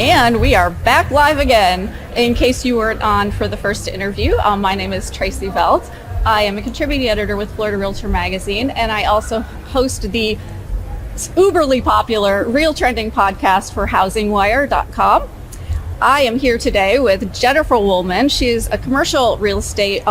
And we are back live again. In case you weren't on for the first interview, my name is Tracy Velt. I am a contributing editor with Florida Realtor Magazine, and I also host the uberly popular Real Trending podcast for HousingWire.com. I am here today with Jennifer Woolman. She is a commercial real estate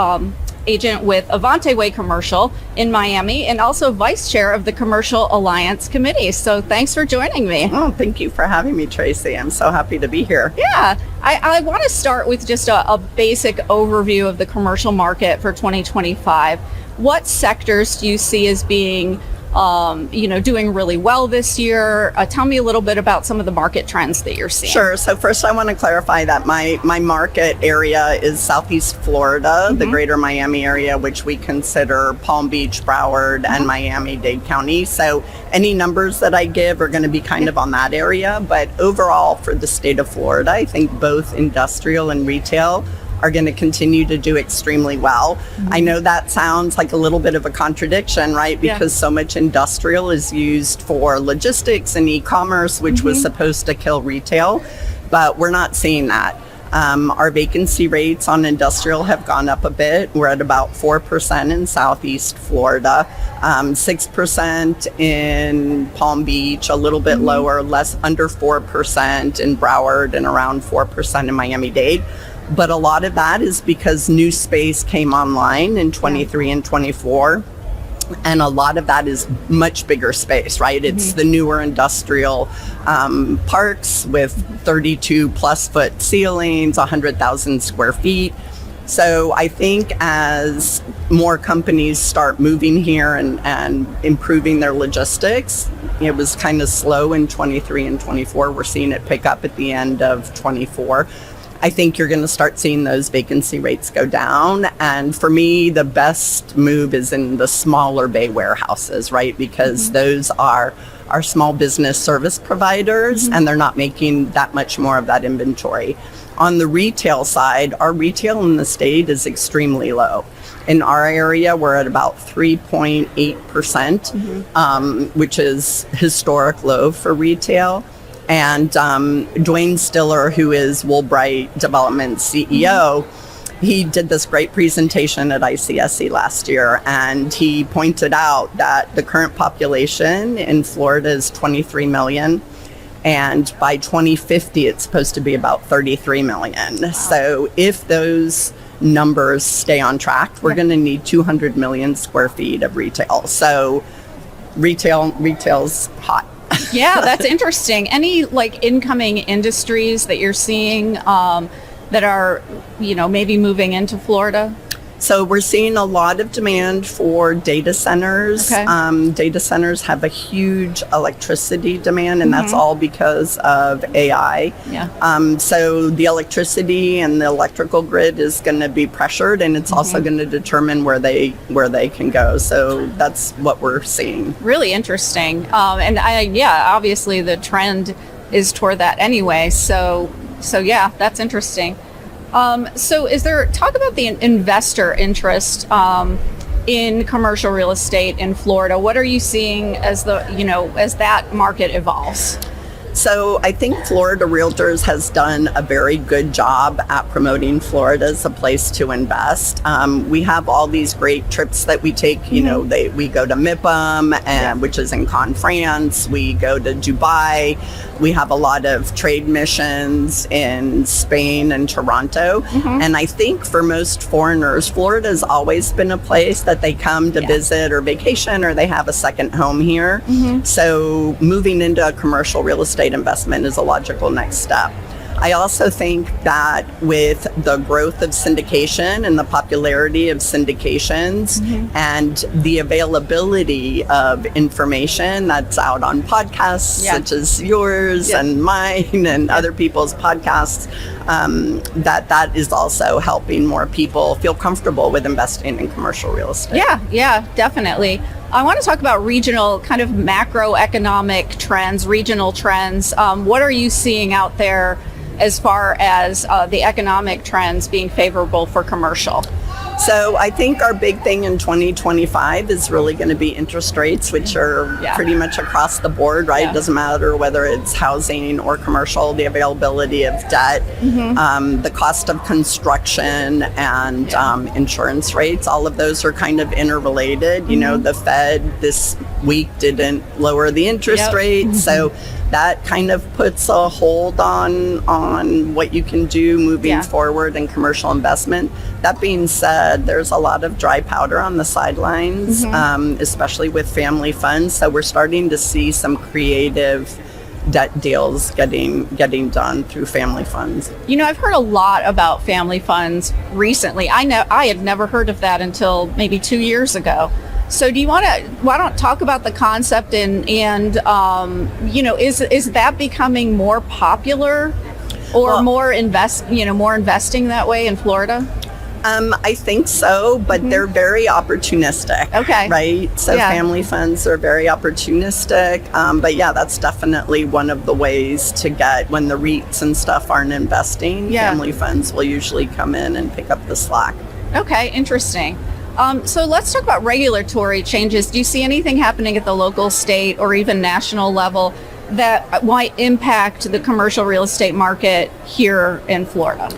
agent with Avante Way Commercial in Miami and also vice chair of the Commercial Alliance Committee. So thanks for joining me. Oh, thank you for having me, Tracy. I'm so happy to be here. Yeah, I want to start with just a basic overview of the commercial market for 2025. What sectors do you see as being doing really well this year? Tell me a little bit about some of the market trends that you're seeing. Sure. So first I want to clarify that my market area is Southeast Florida, the greater Miami area, which we consider Palm Beach, Broward, and Miami-Dade County. So any numbers that I give are going to be kind of on that area. But overall for the state of Florida, I think both industrial and retail are going to continue to do extremely well. I know that sounds like a little bit of a contradiction, right? Because so much industrial is used for logistics and e-commerce, which was supposed to kill retail, but we're not seeing that. Our vacancy rates on industrial have gone up a bit. We're at about 4% in Southeast Florida, 6% in Palm Beach, a little bit lower, under 4% in Broward, and around 4% in Miami-Dade. But a lot of that is because new space came online in 23 and 24. And a lot of that is much bigger space, right? It's the newer industrial parks with 32 plus foot ceilings, 100,000 square feet. So I think as more companies start moving here and improving their logistics, it was kind of slow in 23 and 24. We're seeing it pick up at the end of 24. I think you're going to start seeing those vacancy rates go down. And for me, the best move is in the smaller bay warehouses, right? Because those are our small business service providers, and they're not making that much more of that inventory. On the retail side, our retail in the state is extremely low. In our area, we're at about 3.8%, which is historic low for retail. And Dwayne Stiller, who is Woolbright Development CEO, he did this great presentation at ICSC last year, and he pointed out that the current population in Florida is 23 million, and by 2050 it's supposed to be about 33 million. Wow. So if those numbers stay on track, we're going to need 200 million square feet of retail. So retail's hot. Yeah, that's interesting. Any incoming industries that you're seeing that are, maybe moving into Florida? So we're seeing a lot of demand for data centers. Okay. Data centers have a huge electricity demand, and that's all because of AI. Yeah. So the electricity and the electrical grid is going to be pressured, and it's also going to determine where they can go. So that's what we're seeing. Really interesting. And obviously the trend is toward that anyway. So yeah, that's interesting. So is there talk about the investor interest in commercial real estate in Florida? What are you seeing as as that market evolves? So I think Florida Realtors has done a very good job at promoting Florida as a place to invest. We have all these great trips that we take. We go to MIPIM, which is in Cannes, France. We go to Dubai. We have a lot of trade missions in Spain and Toronto. And I think for most foreigners, Florida has always been a place that they come to visit or vacation, or they have a second home here. So moving into a commercial real estate investment is a logical next step. I also think that with the growth of syndication and the popularity of syndications and the availability of information that's out on podcasts such as yours and mine and other people's podcasts, that is also helping more people feel comfortable with investing in commercial real estate. Yeah, definitely. I want to talk about regional kind of macroeconomic trends, regional trends. What are you seeing out there as far as the economic trends being favorable for commercial? So I think our big thing in 2025 is really going to be interest rates, which are pretty much across the board, right? It doesn't matter whether it's housing or commercial, the availability of debt, the cost of construction, and insurance rates. All of those are kind of interrelated. You know, the Fed this week didn't lower the interest rate, so that kind of puts a hold on what you can do moving forward in commercial investment. That being said, there's a lot of dry powder on the sidelines, especially with family funds. So we're starting to see some creative debt deals getting done through family funds. You know, I've heard a lot about family funds recently. I had never heard of that until maybe 2 years ago. So why don't talk about the concept and you know, is that becoming more popular or more investing that way in Florida? I think so, but they're very opportunistic. Okay. Right? So family funds are very opportunistic. But yeah, that's definitely one of the ways to get, when the REITs and stuff aren't investing, family funds will usually come in and pick up the slack. Okay, interesting. So let's talk about regulatory changes. Do you see anything happening at the local, state, or even national level that might impact the commercial real estate market here in Florida?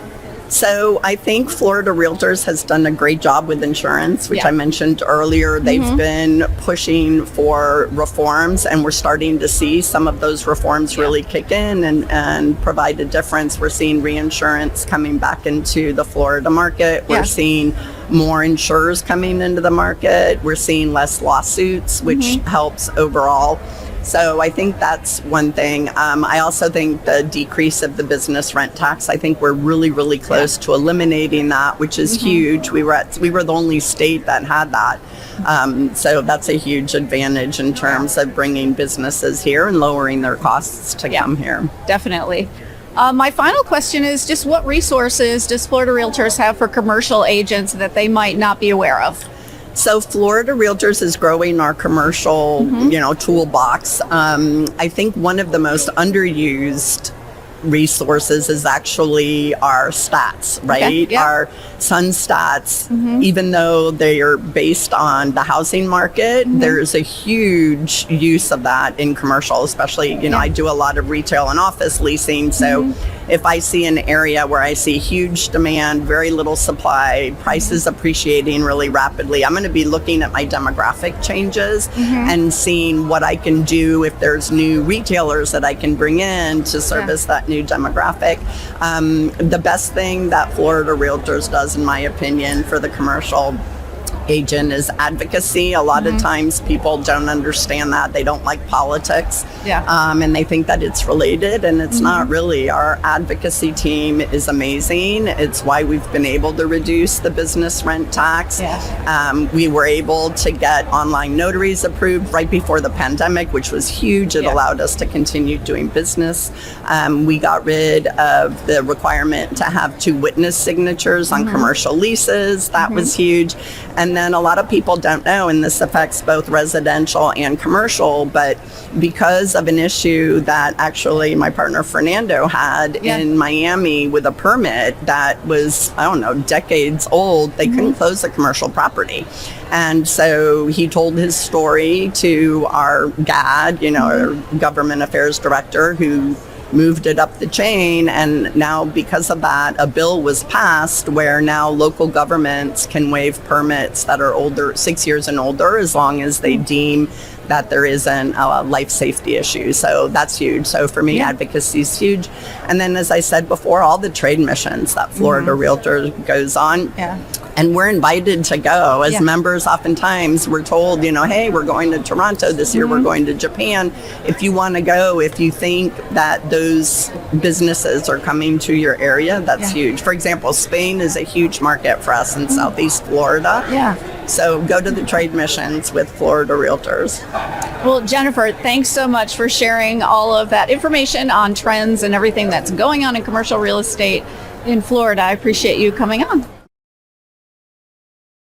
So I think Florida Realtors has done a great job with insurance, which I mentioned earlier. They've been pushing for reforms, and we're starting to see some of those reforms really kick in and provide a difference. We're seeing reinsurance coming back into the Florida market. We're seeing more insurers coming into the market. We're seeing less lawsuits, which helps overall. So I think that's one thing. I also think the decrease of the business rent tax, I think we're really, really close to eliminating that, which is huge. We were the only state that had that. So that's a huge advantage in terms of bringing businesses here and lowering their costs to come here. Definitely. My final question is just what resources does Florida Realtors have for commercial agents that they might not be aware of? So Florida Realtors is growing our commercial, toolbox. I think one of the most underused resources is actually our stats, right? Our Sun stats, even though they are based on the housing market, there's a huge use of that in commercial, especially, I do a lot of retail and office leasing. So if I see an area where I see huge demand, very little supply, prices appreciating really rapidly, I'm going to be looking at my demographic changes and seeing what I can do if there's new retailers that I can bring in to service that new demographic. The best thing that Florida Realtors does, in my opinion, for the commercial agent is advocacy. A lot of times people don't understand that. They don't like politics. And they think that it's related, and it's not really. Our advocacy team is amazing. It's why we've been able to reduce the business rent tax. We were able to get online notaries approved right before the pandemic, which was huge. It allowed us to continue doing business. We got rid of the requirement to have 2 witness signatures on commercial leases. That was huge. And then a lot of people don't know, and this affects both residential and commercial, but because of an issue that actually my partner Fernando had in Miami with a permit that was, decades old, they couldn't close a commercial property. And so he told his story to our GAD, our government affairs director, who moved it up the chain, and now because of that, a bill was passed where now local governments can waive permits that are older, 6 years and older, as long as they deem that there isn't a life safety issue. So that's huge. So for me, advocacy is huge. And then, as I said before, all the trade missions that Florida Realtor goes on. And we're invited to go. As members, oftentimes we're told, hey, we're going to Toronto this year, we're going to Japan. If you want to go, if you think that those businesses are coming to your area, that's huge. For example, Spain is a huge market for us in Southeast Florida. So go to the trade missions with Florida Realtors. Well, Jennifer, thanks so much for sharing all of that information on trends and everything that's going on in commercial real estate in Florida. I appreciate you coming on.